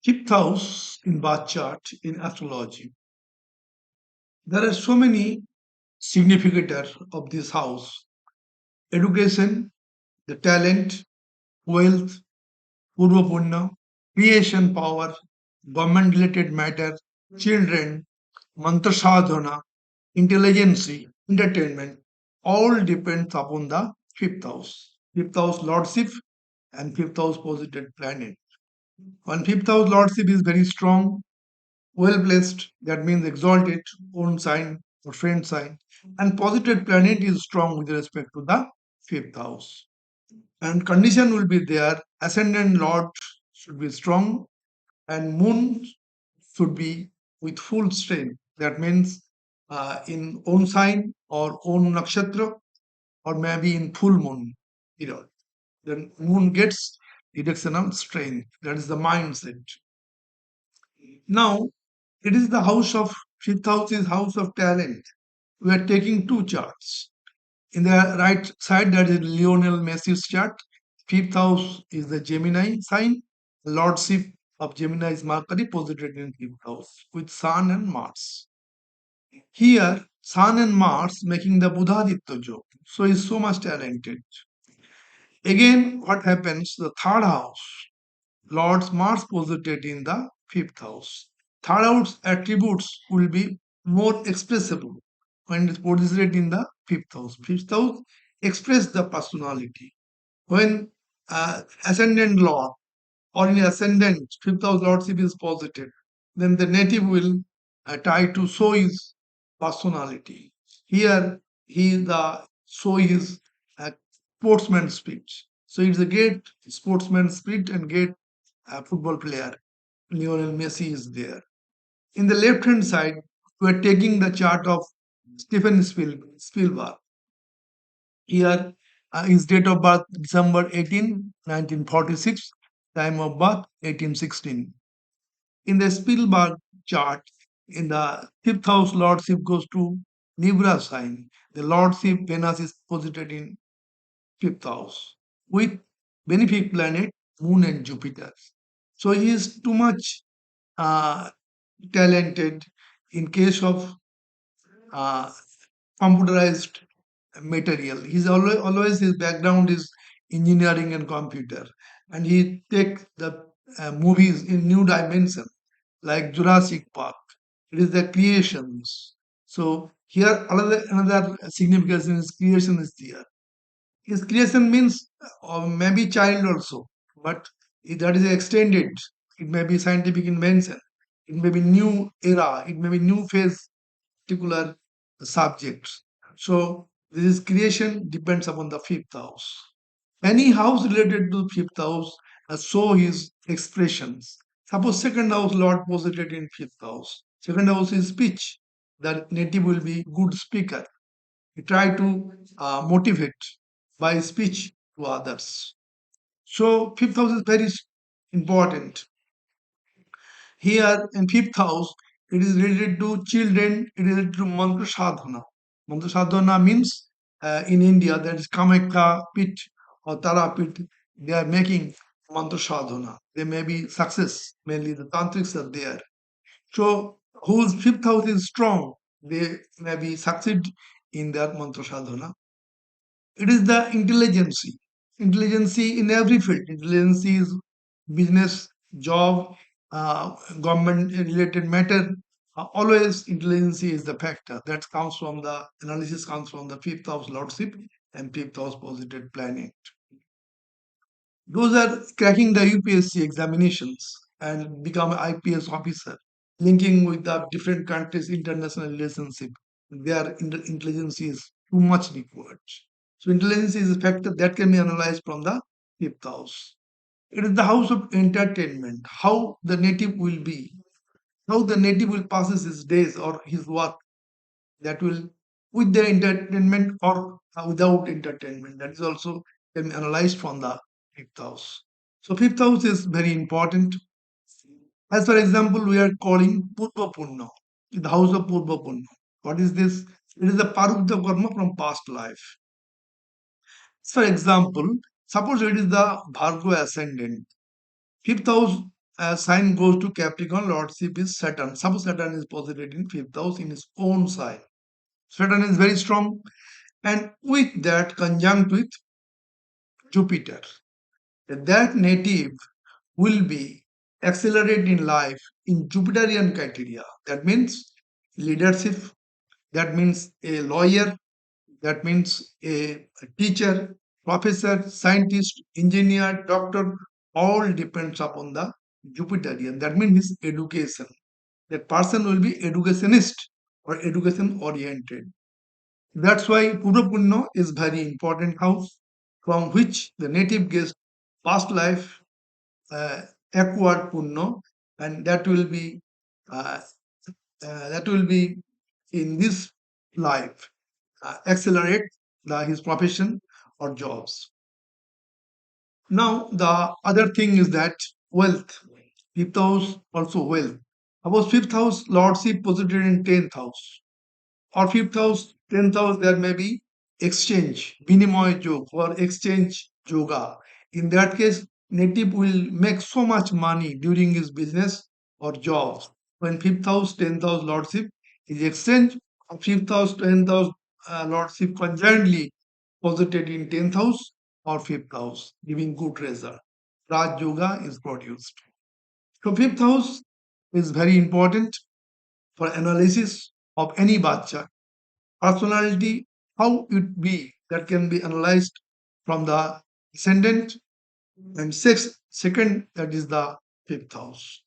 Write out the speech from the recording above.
Fifth house in birth chart in astrology. There are so many significators of this house: education, the talent, wealth, purva punya, creation power, government related matter, children, mantra sadhana, intelligence, entertainment, all depends upon the fifth house. Fifth house lordship and fifth house posited planet. When fifth house lordship is very strong, well placed, that means exalted, own sign or friend sign, and positive planet is strong with respect to the fifth house. And condition will be there, ascendant lord should be strong, and moon should be with full strength. That means in own sign or own nakshatra, or maybe in full moon period. Then moon gets reduction of strength. That is the mindset. Now, it is the house of fifth house is house of talent. We are taking two charts. In the right side, that is Lionel Messi's chart. Fifth house is the Gemini sign. Lordship of Gemini is Mercury, posited in fifth house with Sun and Mars. Here, Sun and Mars making the Buddhaditya joke. So he's so much talented. Again, what happens? The third house, Lord's Mars posited in the fifth house. Third house attributes will be more expressible when it's posited in the fifth house. Fifth house express the personality. When ascendant Lord or in ascendant fifth house lordship is posited, then the native will try to show his personality. Here, he the show his sportsman spirit. So it's a great sportsman spirit and great football player. Lionel Messi is there. In the left hand side, we are taking the chart of Stephen Spielberg. Here, his date of birth December 18, 1946, time of birth 1816. In the Spielberg chart, in the fifth house, lordship goes to Libra sign. The lordship Venus is posited in fifth house with benefic planet Moon and Jupiter. So he is too much uh, talented in case of uh, computerized material. He's always his background is engineering and computer, and he takes the movies in new dimension, like Jurassic Park. It is the creations. So here another significance in his creation is there. His creation means maybe child also, but that is extended. It may be scientific invention. It may be new era. It may be new phase, particular subjects. So this creation depends upon the fifth house. Any house related to fifth house show his expressions. Suppose second house Lord posited in fifth house. Second house is speech. The native will be good speaker. He try to motivate by speech to others. So fifth house is very important. Here in fifth house, it is related to children, it is related to mantra sadhana. Mantra sadhana means in India, that is Kamakya pit or Tara pit, they are making mantra sadhana. They may be success, mainly the tantrics are there. So whose fifth house is strong, they maybe succeed in their mantra sadhana. It is the intelligence. Intelligence in every field. Intelligence is business, job, government related matter. Always intelligence is the factor that comes from the analysis comes from the fifth house lordship and fifth house posited planet. Those are cracking the UPSC examinations and become an IPS officer, linking with the different countries' international relationship. Their intelligence is too much required. So intelligence is a factor that can be analyzed from the fifth house. It is the house of entertainment, how the native will be, how the native will passes his days or his work, that will with the entertainment or without entertainment. That is also can be analyzed from the fifth house. So fifth house is very important. As for example, we are calling Purva Punna, the house of Purva Punna. What is this? It is the Parudha Karma from past life. For example, suppose it is the Bhargava ascendant. Fifth house sign goes to Capricorn, Lordship is Saturn. Suppose Saturn is posited in fifth house in his own sign. Saturn is very strong, and with that conjunct with Jupiter, that native will be accelerate in life in Jupiterian criteria. That means leadership, that means a lawyer, that means a teacher, professor, scientist, engineer, doctor, all depends upon the Jupiterian. That means his education. That person will be educationist or education oriented. That's why Purva is very important house from which the native gets past life uh, acquired Punno, and uh, that will be in this life accelerate his profession or jobs. Now the other thing is that wealth, fifth house also wealth. About fifth house lordship posited in 10th house or fifth house, 10th house, there may be exchange, binimoy yoga or exchange yoga. In that case, native will make so much money during his business or jobs. When fifth house, 10th house lordship is exchange, or fifth house, 10th house lordship conjointly posited in 10th house or fifth house, giving good result. Raj yoga is produced. So fifth house is very important for analysis of any bacha personality, how it be that can be analyzed from the ascendant and second that is the fifth house.